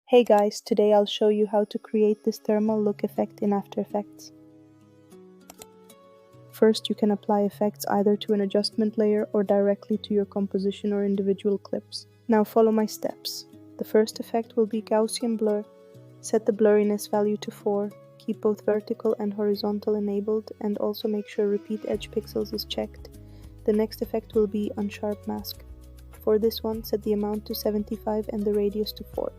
Hey guys, today I'll show you how to create this thermal look effect in After Effects. First, you can apply effects either to an adjustment layer or directly to your composition or individual clips. Now follow my steps. The first effect will be Gaussian blur. Set the blurriness value to 4, keep both vertical and horizontal enabled, and also make sure repeat edge pixels is checked. The next effect will be Unsharp Mask. For this one, set the amount to 75 and the radius to 4.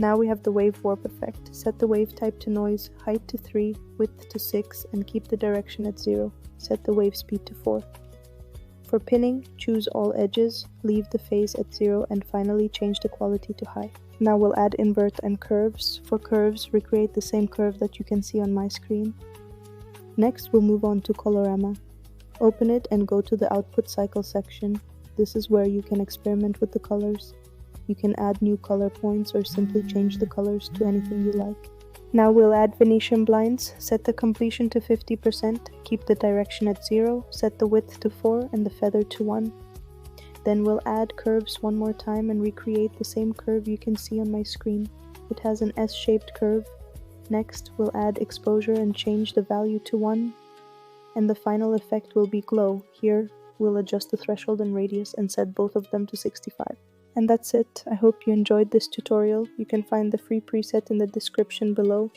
Now we have the wave warp effect. Set the wave type to noise, height to 3, width to 6, and keep the direction at 0. Set the wave speed to 4. For pinning, choose all edges, leave the phase at 0, and finally change the quality to high. Now we'll add invert and curves. For curves, recreate the same curve that you can see on my screen. Next, we'll move on to Colorama. Open it and go to the output cycle section. This is where you can experiment with the colors. You can add new color points or simply change the colors to anything you like. Now we'll add Venetian blinds. Set the completion to 50%, keep the direction at 0, set the width to 4 and the feather to 1. Then we'll add curves one more time and recreate the same curve you can see on my screen. It has an S-shaped curve. Next, we'll add exposure and change the value to 1. And the final effect will be glow. Here, we'll adjust the threshold and radius and set both of them to 65. And that's it. I hope you enjoyed this tutorial. You can find the free preset in the description below.